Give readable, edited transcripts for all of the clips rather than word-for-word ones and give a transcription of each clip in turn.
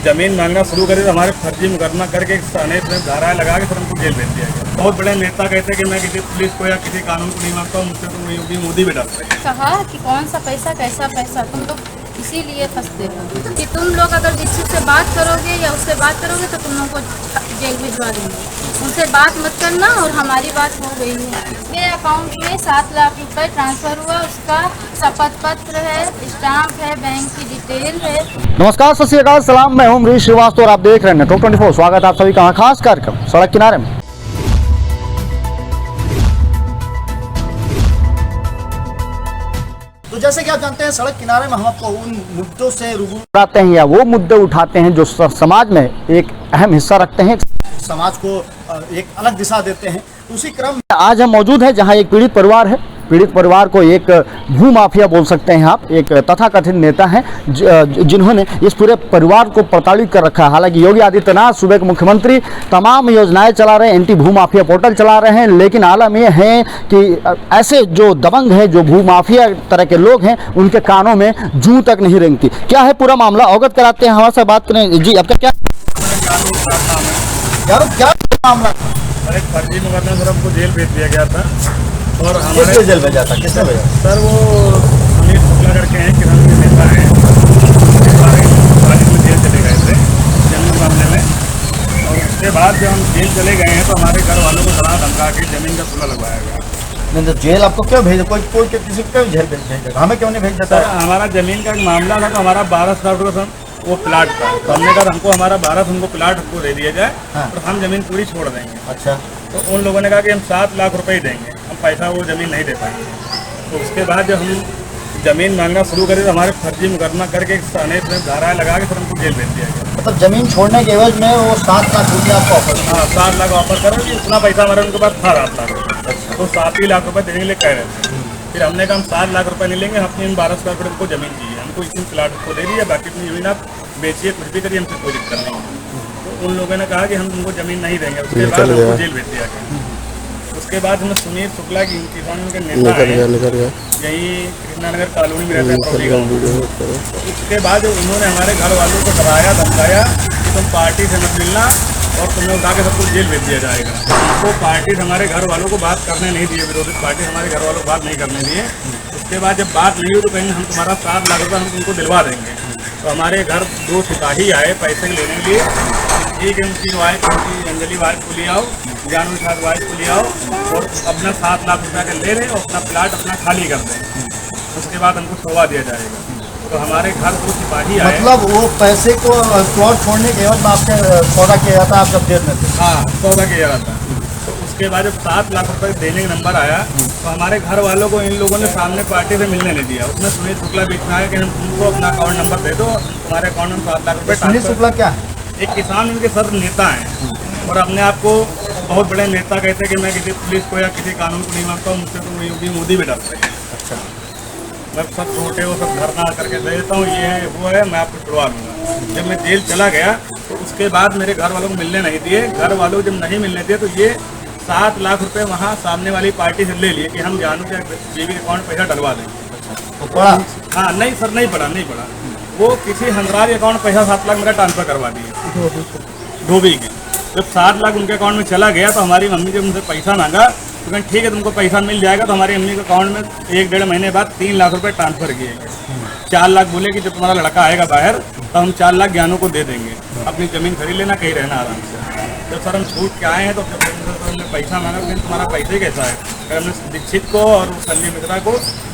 जमीन मांगना शुरू करी तो हमारे फर्जी मुकदमा करके थाने में धाराएं लगा के फिर हमको जेल भेज दिया गया। बहुत बड़े नेता कहते हैं कि मैं किसी पुलिस को या किसी कानून को नहीं मांगता हूँ, मुझसे तो योगी मोदी भी डरते हैं। कहा कि कौन सा पैसा कैसा पैसा, तुम तो इसीलिए फंसते हो कि तुम लोग अगर किसी से बात करोगे या उससे बात करोगे तो तुम लोग को जेल भिजवा देंगे। उनसे बात मत करना। और हमारी बात हो गई है। मेरे अकाउंट में 7 लाख रुपए ट्रांसफ़र हुआ, उसका शपथ पत्र है, स्टाम्प है, बैंक की डिटेल है। नमस्कार, सत श्री अकाल, सलाम। मैं हूं अमरीश श्रीवास्तव और आप देख रहे हैं नेटवर्क 24। स्वागत है आप सभी का खास कार्यक्रम सड़क किनारे में। तो जैसे कि आप जानते हैं, सड़क किनारे में हम आपको उन मुद्दों से रूबरू आते हैं या वो मुद्दे उठाते हैं जो समाज में एक अहम हिस्सा रखते हैं, समाज को एक अलग दिशा देते हैं। उसी क्रम में आज हम मौजूद हैं जहां एक पीड़ित परिवार है। पीड़ित परिवार को एक भू माफिया बोल सकते हैं आप, एक तथाकथित नेता हैं जिन्होंने इस पूरे परिवार को प्रताड़ित कर रखा है। हालांकि योगी आदित्यनाथ सूबे के मुख्यमंत्री तमाम योजनाएं चला रहे हैं, एंटी भू माफिया पोर्टल चला रहे हैं, लेकिन आलम यह है कि ऐसे जो दबंग हैं, जो भू माफिया तरह के लोग हैं, उनके कानों में जूं तक नहीं रेंगती। क्या है पूरा मामला, अवगत कराते हैं, हमारे साथ बात करें। जी, आपका क्या मामला और एक फर्जी मुकदमा सर हमको जेल भेज दिया गया था। और किसने हमारे जेल भेजा था? किसने भेजा? सर वो सुनील शुक्ला करके हैं, किसान के नेता हैं, में जेल चले गए थे जमीन मामले में। और उसके बाद जब हम जेल चले गए हैं तो हमारे घर वालों को डरा धमका के जमीन का सुलह लगवाया गया। नहीं तो जेल आपको क्यों भेजा? कोई किसी को क्यों जेल भेजेगा? हमें क्यों नहीं भेज देता? सर हमारा जमीन का एक मामला था, तो हमारा 12 रुपये वो प्लाट था, तो हमने कहा हमको हमारा 12 हमको प्लाट हमको दे दिया जाए। हाँ। और हम जमीन पूरी छोड़ देंगे। अच्छा, तो उन लोगों ने कहा कि हम 7 लाख रुपए ही देंगे, हम पैसा वो ज़मीन नहीं दे पाएंगे। तो उसके बाद जब हम ज़मीन मांगना शुरू करें तो हमारे फर्जी मुकदमा करके थाने में धाराएं लगा के फिर हमको जेल भेज दिया गया। मतलब जमीन छोड़ने के एवज में वो 7 लाख रुपये आपको ऑफर? हाँ, 7 लाख ऑफर करें कि उतना पैसा हमारे उनके पास था 7 लाख रुपये। तो 7 ही लाख रुपये देने के लिए कह रहे थे। फिर हमने कहा हम 7 लाख रुपये नहीं लेंगे, अपनी इन 12 लाख रुपये को ज़मीन चाहिए, हमको इसी प्लाट को दे दिया, बाकी अपनी ज़मीन आप बेचिए, कुछ भी करिए, हमसे कोई दिक्कत नहीं है। तो उन लोगों ने कहा कि हम तुमको ज़मीन नहीं देंगे। उसके बाद हमको जेल भेज दिया गया। उसके बाद हमें सुनील शुक्ला की किसान के नेता हैं, यही कृष्णानगर कॉलोनी में रहते हैं। तो उसके बाद उन्होंने हमारे घर वालों को डराया धमकाया कि तुम पार्टी से मत मिलना और तुम्हें उठा के सबको जेल भेज दिया जाएगा। तो पार्टी से हमारे घर वालों को बात करने नहीं दिए, विरोधी पार्टी हमारे घर वालों को बात नहीं करने दिए। उसके बाद जब बात नहीं हुई तो कहेंगे हम तुम्हारा 7 लाख रुपये हम तुमको दिलवा देंगे। तो हमारे घर 2 सिपाही आए पैसे लेने के लिए। ठीक है, उनकी वाइफ, उनकी अंजलि वाइफ को ले आओ, जानू साहब वाइफ को ले आओ और अपना 7 लाख रुपये का ले लें और अपना प्लाट अपना खाली कर दें। उसके बाद हमको सौदा दिया जाएगा। तो हमारे घर 2 सिपाही आए। मतलब वो पैसे को प्लॉट छोड़ने के एवज में आपके सौदा किया जाता है, आप जब जेल में थे? हाँ, सौदा किया जाता है। तो उसके बाद जब 7 लाख रुपये देने का नंबर आया तो हमारे घर वालों को इन लोगों ने सामने पार्टी से मिलने नहीं दिया। उसमें सुनील शुक्ला बीच में आया कि हम तुमको अपना अकाउंट नंबर दे दो, तुम्हारे अकाउंट में 7 लाख रुपये। सुनील शुक्ला क्या है? एक किसान उनके सर नेता हैं और अपने आप को बहुत बड़े नेता कहते हैं कि मैं किसी पुलिस को या किसी कानून को नहीं मांगता हूँ, मुझसे तो योगी मोदी भी डरते हैं। अच्छा, मैं सब छोटे वो सब धरना करके दे देता हूँ, ये है वो है, मैं आपको छुड़वा लूँगा। जब मैं जेल चला गया तो उसके बाद मेरे घर वालों को मिलने नहीं दिए। घर वालों को जब नहीं मिलने दिए तो ये 7 लाख रुपए वहाँ सामने वाली पार्टी से ले लिए कि हम जानू के बीवी अकाउंट पैसा डलवा देंगे। तो पड़ा? हाँ, नहीं सर, नहीं पड़ा। वो किसी हंसराज अकाउंट पैसा 7 लाख मेरा ट्रांसफर करवा दिए धोबी के। जब 7 लाख उनके अकाउंट में चला गया तो हमारी मम्मी जब उनसे पैसा मांगा तो कहें ठीक है तुमको पैसा मिल जाएगा। तो हमारी मम्मी के अकाउंट में 1-1.5 महीने बाद 3 लाख रुपए ट्रांसफर किए गए। 4 लाख बोले कि जब तुम्हारा लड़का आएगा बाहर तो हम 4 लाख ज्ञानों को दे देंगे, अपनी ज़मीन खरीद लेना, कहीं रहना आराम से। जब सर हम छूट के आए हैं तो हमने पैसा मांगा, लेकिन तुम्हारा पैसे कैसा है? फिर हमने दीक्षित को और संजय मिश्रा को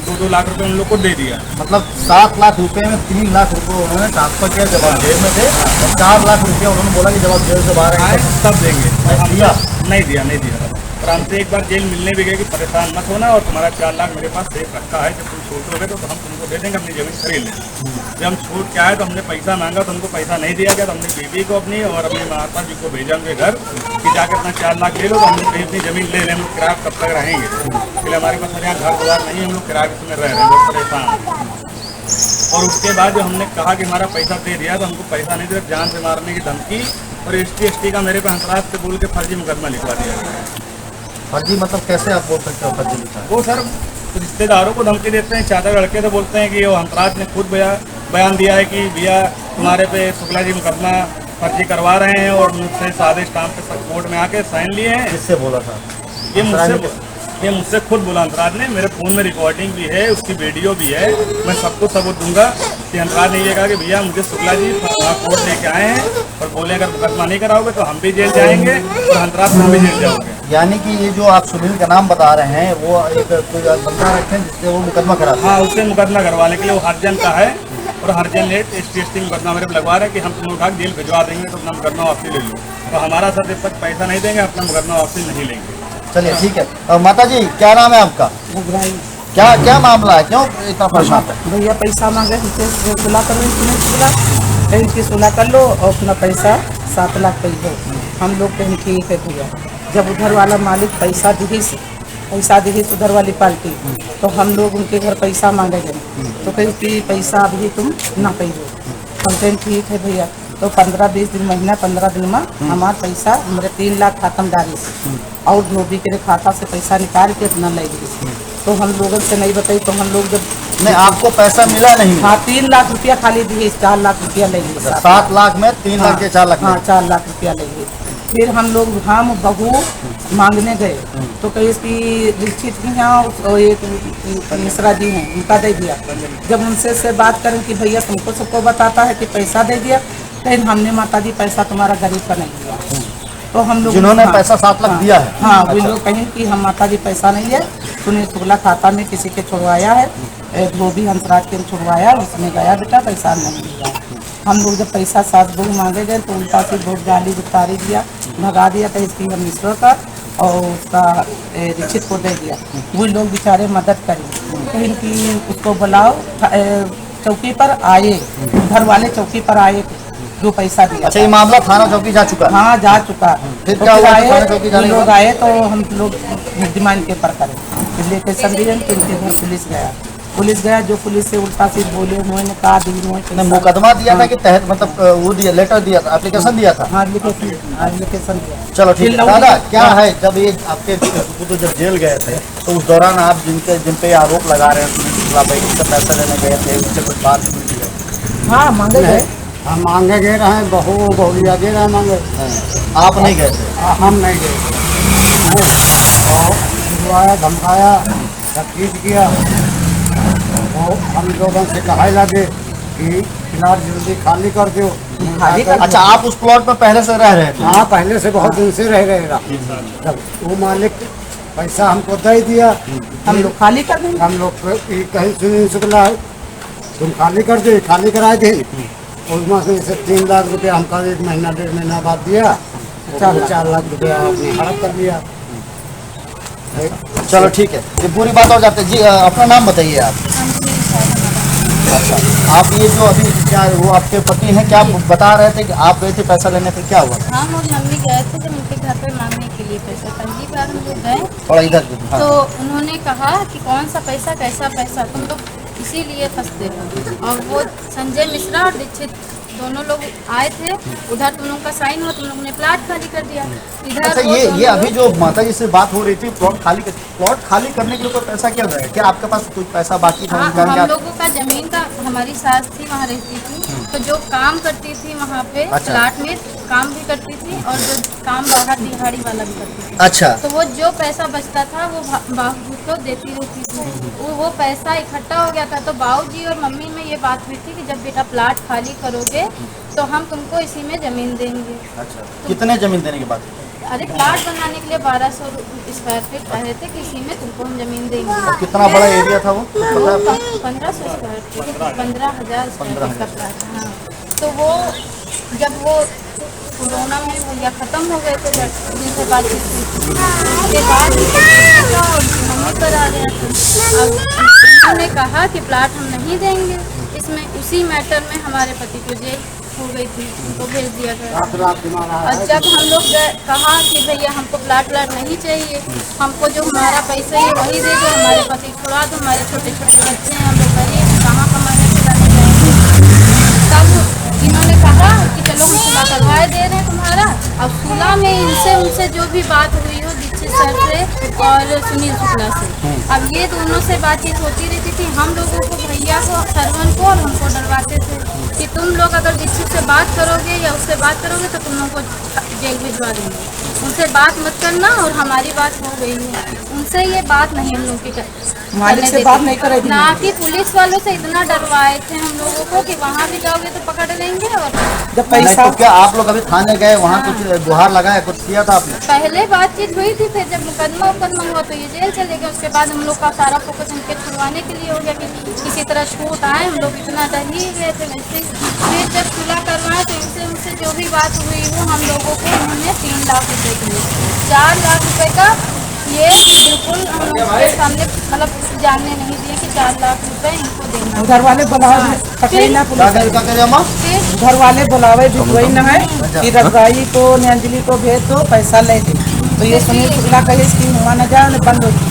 2-2 लाख रुपए उन लोग को दे दिया। मतलब 7 लाख रुपए में 3 लाख रुपए उन्होंने ट्रांसफर किया जब आप जेल में थे, और 4 लाख रुपये उन्होंने बोला कि जब आप जेल से बाहर आए तब देंगे। दिया? नहीं दिया। और हमसे एक बार जेल मिलने भी गए कि परेशान मत होना और तुम्हारा 4 लाख मेरे पास सेफ रखा है, जब तुम छूटोगे तो हम तुमको दे देंगे, अपनी जमीन खरीद लेंगे। जब हम छूट के आए तो हमने पैसा मांगा तो हमको पैसा नहीं दिया गया। तो हमने बीवी को अपनी और अपनी माता जी को भेजा उनके घर कि जाकर अपना 4 लाख ले लो, तो हमने कहीं अपनी ज़मीन ले लें, हम लोग किराया कब तक रहेंगे? इसलिए हमारे पास यहाँ घर द्वार नहीं है, हम लोग किराए में रह रहे हैं, बहुत परेशान। और उसके बाद जब हमने कहा कि हमारा पैसा दे दिया तो हमको पैसा नहीं दिया, जान से मारने की धमकी और ST का मेरे पे हंसराज से बोल के फर्जी मुकदमा लिखवा दिया गया। फर्जी मतलब कैसे आप बोल सकते हो फर्जी लिखा? वो सर रिश्तेदारों को धमकी देते हैं, चाचा लड़के तो बोलते हैं कि वो हंसराज ने खुद बयान दिया है कि भैया तुम्हारे पे शुक्ला जी मुकदमा फर्जी करवा रहे हैं और मुझसे सादे स्टाम्प पे कोर्ट में आके साइन लिए हैं। किससे बोला था? ये मुझसे खुद बोला अंतराज ने। मेरे फ़ोन में रिकॉर्डिंग भी है, उसकी वीडियो भी है। मैं सबको सबूत दूंगा कि अंतराज ने ये कहा कि भैया मुझे शुक्ला जी कोर्ट लेके आए हैं और बोले अगर मुकदमा नहीं कराओगे तो हम भी जेल जाएंगे और अंतराज तुम भी जेल जाओगे। यानी कि ये जो आप सुनील का नाम बता रहे हैं वो एक कोई बंदा रखे हैं जिससे वो मुकदमा करा? हाँ, उससे मुकदमा करवाने के लिए वो हरजन का है और हरजन ने ST मुकदमा मेरे पे लगवा रहे हैं कि हम तुम्हें उठा के जेल भिजवा देंगे तो अपना मुकदमा वापसी ले लो। तो हमारा सर जब तक पैसा नहीं देंगे अपना मुकदमा वापसी नहीं लेंगे। चलिए ठीक है। माता जी क्या नाम है आपका? क्या क्या मामला है, क्यों इतना परेशान है? भैया पैसा मांगे हमसे, सुलह कर लो, कहीं की सुलह कर लो और अपना पैसा 7 लाख पैसा। हम लोग कहीं ठीक है भैया। जब उधर वाला मालिक पैसा दी उधर वाली पार्टी, तो हम लोग उनके घर पैसा मांगे गए तो कहीं कि पैसा अभी तुम ना पैदो। हम कहीं ठीक है भैया। तो 15-20 दिन महीना 15 दिन में हमारा पैसा हमारे 3 लाख खत्म डाली और धोबी के खाता से पैसा निकाल के अपना ले गई। तो हम लोगों से नहीं बताई तो हम लोग जब नहीं, आपको पैसा मिला नहीं? हाँ, 3 लाख रुपया खाली दिए, 4 लाख रुपया ले गए। 7 लाख में 3 लाख के 4 लाख? हाँ, 4 लाख रुपया ले गए। फिर हम लोग हम बहू मांगने गए तो कहीं इसकी रिश्चित भी यहाँ एक मिश्रा जी हैं, उनका दे दिया। जब उनसे से बात करें कि भैया तुमको सबको बताता है कि पैसा दे दिया, लेकिन हमने माता जी पैसा तुम्हारा गरीब का नहीं दिया। तो हम लोग जिन्होंने पैसा 7 लाख दिया है? हाँ, वो लोग कहें कि हम माता जी पैसा नहीं है, तूने शुक्ला खाता में किसी के छुड़वाया है, धोबी हंसराज के छुड़वाया, उसने गया बेटा पैसा नहीं दिया। हम लोग जब पैसा 7 बहू मांगे गए तो उल्टा से बहुत गाली गुतारी दिया, भगा दिया कहीं इसकी मिश्र का और उसका दीक्षित को दे दिया। वो लोग बेचारे मदद करें कहीं कि उसको बुलाओ, चौकी पर आए, घर वाले चौकी पर आए जो पैसा दिया। अच्छा, ये मामला थाना चौकी जा चुका है? हाँ, जा चुका। फिर क्या हुआ? थाना चौकी जाने लोग आए तो हम लोग डिमांड के ऊपर करें इसलिए कैसे दिए तो इनके घर पुलिस गया जो पुलिस से उल्टा सीध बोले हुए ने कहा दी मुकदमा दिया था कि तहत मतलब वो दिया, लेटर दिया था, एप्लीकेशन दिया था? हाँ, एप्लीकेशन दिया। चलो ठीक है। दादा क्या है, जब ये आपके तो जब जेल गए थे तो उस दौरान आप जिन पे आरोप लगा रहे हैं भाई उनसे पैसा लेने गए थे, उनसे कुछ बात नहीं की? हाँ, मांगे गए, हम मांगे गए रहे, बहुरिया गए रहे मांगे। आप नहीं गए थे? हम नहीं गए और बुलवाया, धमकाया, सब चीज़ किया। वो हम लोगों से कहा लगे कि प्लाट जल्दी खाली कर दो। अच्छा, आप उस प्लॉट पर पहले से रह रहे थे? हाँ, पहले से बहुत दिन से रह रहे रहा। जब वो मालिक पैसा हमको दे दिया, हम लोग खाली कर देंगे। हम लोग कहीं सुनी शुक्ला है, तुम खाली कर दे, खाली कराए थे। उसमें से 3 लाख रुपया हमका 1 महीना 1.5 महीना बाद दिया, 4 लाख रुपया आपने हड़प कर लिया। चलो ठीक है, ये पूरी बात हो जाती है जी। अपना नाम बताइए आप। अच्छा, आप ये जो अभी क्या वो आपके पति हैं, क्या बता रहे थे कि आप गए थे पैसा लेने, फिर क्या हुआ? हम और मम्मी गए थे जब उनके घर पे मांगने के लिए पैसा, पहली बार हम लोग गए थोड़ा इधर हाँ। तो उन्होंने कहा कि कौन सा पैसा, कैसा पैसा, तुम लोग इसीलिए फंसते हो। और वो संजय मिश्रा और दीक्षित दोनों लोग आए थे, उधर तुम लोग का साइन हुआ, तुम लोग ने प्लाट खाली कर दिया। इधर अच्छा, ये अभी जो माता जी से बात हो रही थी प्लॉट खाली करने के लिए कोई पैसा क्या है? क्या आपके पास कुछ पैसा बाकी था? हाँ, हम लोगों का जमीन का, हमारी सास थी वहाँ रहती थी, तो जो काम करती थी वहाँ पे अच्छा। प्लाट में काम भी करती थी और जो काम बाहर दिहाड़ी वाला भी करती थी। अच्छा, तो वो जो पैसा बचता था वो बाबू को देती रहती थी। वो पैसा इकट्ठा हो गया था तो बाबूजी और मम्मी में ये बात हुई थी कि जब बेटा प्लाट खाली करोगे तो हम तुमको इसी में जमीन देंगे। अच्छा, कितने जमीन देने के बाद? अरे प्लाट बनाने के लिए 1200 स्क्वायर फीट कह रहे थे कि इसी में तुमको हम जमीन देंगे। और कितना बड़ा एरिया था वो? 1500 स्क्वायर फीट, 15,000 स्क्वायर फीट का प्लाट। हाँ, तो वो जब वो कोरोना में भैया ख़त्म हो गए थे, जिनसे बातचीत की उसके बाद मम्मी पर आ गया था। अब उन्होंने कहा कि प्लाट हम नहीं देंगे, इसमें उसी मैटर में हमारे पति को जेल हो गई थी, उनको भेज दिया गया। और जब हम लोग कहा कि भैया हमको प्लाट नहीं चाहिए, हमको जो हमारा पैसा है वही दे दो, हमारे पति छुड़ा दो, हमारे छोटे छोटे बच्चे हैं, हम लोग गरीब कहाँ कमाने खिलाने जाएंगे। तब इन्होंने कहा कि चलो हम सुलह करवाए दे रहे हैं तुम्हारा। अब सुलह में इनसे उनसे जो भी बात हुई हो, दीक्षित सर से और सुनील शुक्ला से। अब ये दोनों से बातचीत होती रहती थी। हम लोगों को, भैया को, सरवन को और हमको डरवाते थे कि तुम लोग अगर दीक्षित से बात करोगे या उससे बात करोगे तो तुम लोगों को जेल भिजवा देंगे। उनसे बात मत करना, और हमारी बात हो गई है उनसे, ये बात नहीं हम लोग की मालिक से बात नहीं करेगी ना, कि पुलिस वालों से इतना डरवाए थे हम लोगों को कि वहाँ भी जाओगे तो पकड़ लेंगे। और जब पैसा तो क्या आप लोग अभी थाने गए, वहाँ कुछ गुहार लगाया, कुछ किया था आपने? पहले बातचीत हुई थी, फिर जब मुकदमा हुआ तो ये जेल चले गए। उसके बाद हम लोग का सारा फोकस इनके छुड़वाने के लिए हो गया कि किसी तरह छूट आए। हम लोग इतना डर ही गए थे। वैसे फिर जब सुलह करवाए तो इनसे उनसे जो भी बात हुई वो हम लोगों को उन्होंने 3 लाख रुपए दिए। 4 लाख रुपए का ये बिल्कुल हम लोग के सामने मतलब जानने नहीं दिए कि 4 लाख रुपए इनको देना। घर वाले बुलावे पकड़े ना पुलिस, फिर घर वाले बुलावे भिजवाई न है कि रजाई को अंजलि को भेज दो, पैसा ले दे। तो ये सुनील शुक्ला कहे कि हुआ न जाए, उन्हें बंद हो गई।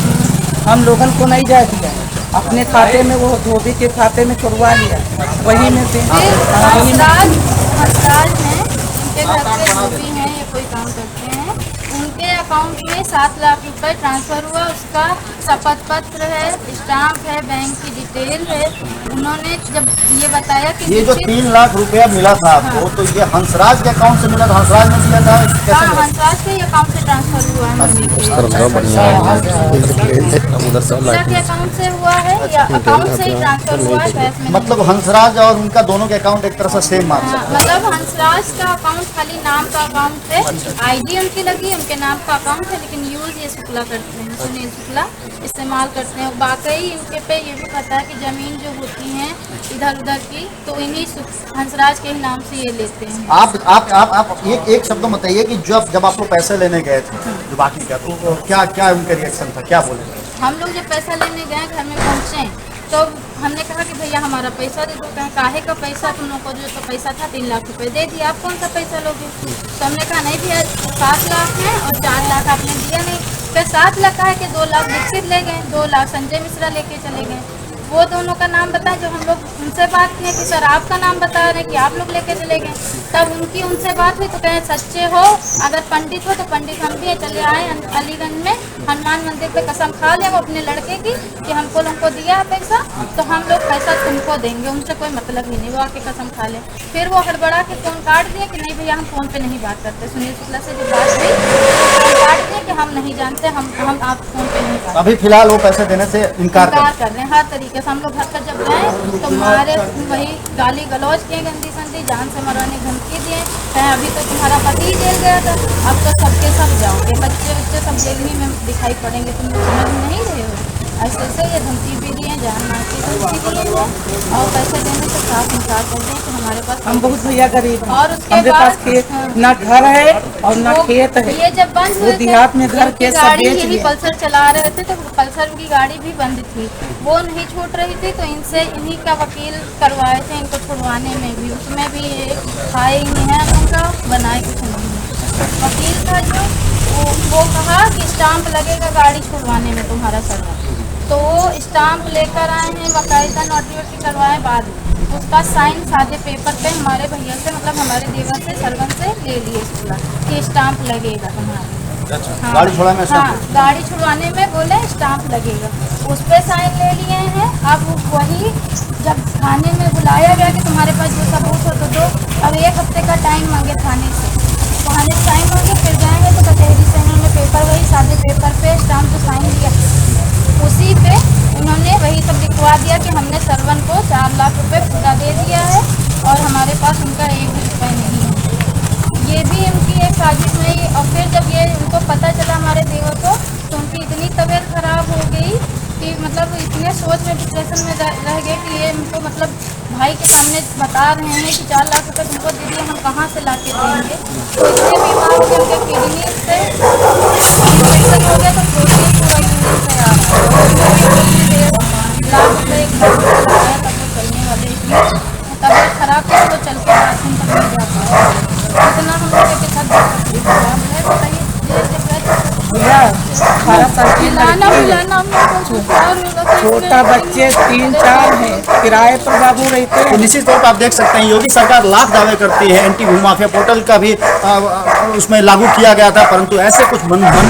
हम लोगन को नहीं जाए दिया, अपने खाते में, वो धोबी के खाते में छुड़वा लिया, वही में से हंसराज हैं, उनके घर पे धोबी हैं, ये कोई काम करते हैं, उनके अकाउंट में 7 लाख रुपए ट्रांसफर हुआ। उसका शपथ पत्र है, स्टाम्प है, बैंक की डिटेल है। उन्होंने जब ये बताया कि ये जो 3 लाख रुपया मिला था आपको, तो ये हंसराज के अकाउंट से मिला था? हंसराज ने दिया था? हाँ, हंसराज के अकाउंट से ट्रांसफर हुआ है, के अकाउंट से हुआ है या अकाउंट से ही ट्रांसफर हुआ है, बैंक में। मतलब हंसराज और उनका दोनों के अकाउंट एक तरह से सेम मान सकते हैं। मतलब हंसराज का अकाउंट खाली नाम का अकाउंट है, आईडी उनकी लगी, उनके नाम का अकाउंट है, लेकिन यूज ये शुक्ला करते हैं, सुनील शुक्ला इस्तेमाल करते हैं। बाकी इनके पे ये भी पता है कि जमीन जो होती है इधर उधर की, तो इन्हीं हंसराज के ही नाम से ये लेते हैं। आप एक शब्द बताइए कि जब आप लोग पैसे लेने गए थे जो बाकी का, तो क्या उनका रिएक्शन था, क्या बोले? हम लोग जब पैसा लेने गए, घर में पहुँचे तो हमने कहा कि भैया हमारा पैसा दे दो। कहें काहे का पैसा, तुम लोग को जो तो पैसा था 3 लाख रुपए दे दिया, आप कौन सा पैसा लोगे? तो हमने कहा नहीं भैया 7 लाख है और 4 लाख आपने दिया नहीं। फिर 7 लाख का है कि 2 लाख दीक्षित ले गए, 2 लाख संजय मिश्रा लेके चले गए। वो दोनों का नाम बताया, जो हम लोग उनसे बात किए कि सर आपका नाम बता रहे कि आप लोग लेके चले गए। तब उनकी उनसे बात हुई तो कहें सच्चे हो, अगर पंडित हो तो पंडित हम भी चले आए अलीगंज में हनुमान मंदिर पे कसम खा ले वो अपने लड़के की कि हमको दिया है पैसा तो हम लोग पैसा तुमको देंगे, उनसे कोई मतलब ही नहीं। वो आके कसम खा ले। फिर वो हड़बड़ा के फ़ोन काट दिए कि नहीं भैया हम फ़ोन पे नहीं बात करते। सुनील शुक्ला से जो बात हुई फ़ोन काट दिए कि हम नहीं जानते, हम आप फ़ोन पे नहीं बात। अभी फिलहाल वो पैसे देने से इनकार कर रहे हैं हर तरीके से। हम लोग घर पर जब गए तो हमारे वही गाली गलौज किए, गंदी संदी, जान से मरवाने धमकी दिए। कहें अभी तो तुम्हारा पति ही जेल गया था, अब तो सबके सब जाओगे, बच्चे सब जेल ही में दिखाई पड़ेंगे, तुम लोग समझ नहीं रहे हो। ऐसे ये धमकी भी दिए, जान मार की धमकी दिए हैं और पैसे देने से साफ इनकार कर दें कि हमारे पास हम बहुत भैया गरीब हैं, और उसके हमारे पास बाद खेत न घर है और न खेत है। ये जब बंद वो हुए थे, देहात में घर के सब गाड़ी बेच यही लिया। पल्सर चला रहे थे तो पल्सर की गाड़ी भी बंद थी, वो नहीं छूट रही थी। तो इनसे इन्हीं का वकील करवाए थे इनको छुड़वाने में भी, उसमें भी ये खाए ही नहीं है, उनका बनाए कुछ नहीं है। वकील था जो वो कहा कि स्टाम्प लगेगा गाड़ी छुड़वाने में तुम्हारा सरकार, तो वो स्टाम्प लेकर आए हैं, बाकायदा नोटरी करवाए, बाद उसका साइन सादे पेपर पे हमारे भैया से मतलब हमारे देवर से सरवन से ले लिए शुक्ला कि स्टाम्प लगेगा तुम्हारा। हाँ, गाड़ी छुड़ाने में हाँ, गाड़ी छुड़वाने में बोले स्टाम्प लगेगा, उस पर साइन ले लिए हैं। अब वही जब थाने में बुलाया गया कि तुम्हारे पास जो सबूत हो तो दो, अब 1 हफ्ते का टाइम मांगे थाने से, थाने से टाइम मांगे, फिर जाएंगे तो कचहरी से उन्होंने पेपर वही सादे पेपर पे स्टाम्प जो साइन दिया उसी पे उन्होंने वही सब लिखवा दिया कि हमने सरवन को 4 लाख रुपए पूरा दे दिया है और हमारे पास उनका 1 भी रुपये नहीं है। ये भी उनकी एक साजिश नहीं। और फिर जब ये उनको पता चला हमारे देवर को, तो उनकी इतनी तबीयत खराब हो गई कि मतलब इतने सोच में डिप्रेशन में रह गए कि ये उनको मतलब भाई के सामने बता रहे हैं कि 4 लाख रुपये तुमको दे दिए, हम कहाँ से ला के देंगे। तो इतने बीमार हो गए, उनके किडनी से इन्फेक्शन हो गया, तो प्रोटीन पूरा यूरिन से आ रहा है। लाख रुपये एक बार लगाया तब वो चलने वाले, तबीयत खराब थी तो चल के बाथरूम तक नहीं जा पाया। इतना हम लोग के साथ तकलीफ खराब है। बताइए जेल जब गए भैया 18 साल की पिलाना हम लोग को और छोटा बच्चे 3-4 हैं, किराए पर बाबू रहते तो हैं। निश्चित तौर पर आप देख सकते हैं योगी सरकार लाख दावे करती है, एंटी भूमाफिया पोर्टल का भी उसमें लागू किया गया था, परंतु ऐसे कुछ मनगढ़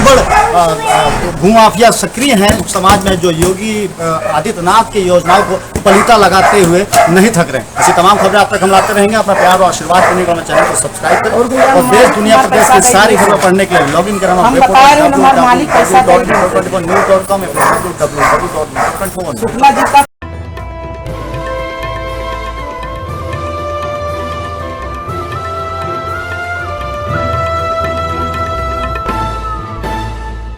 भूमाफिया सक्रिय हैं समाज में जो योगी आदित्यनाथ की योजनाओं को पलीता लगाते हुए नहीं थक रहे हैं। ऐसी तमाम खबरें आप तक हम लाते रहेंगे। अपना प्यार और आशीर्वाद देने का चैनल को सब्सक्राइब करें और देश दुनिया प्रदेश की सारी खबरें पढ़ने के लिए लॉग इन करें हम बता रहे हैं, हमारा मालिक पैसा दे www.news.com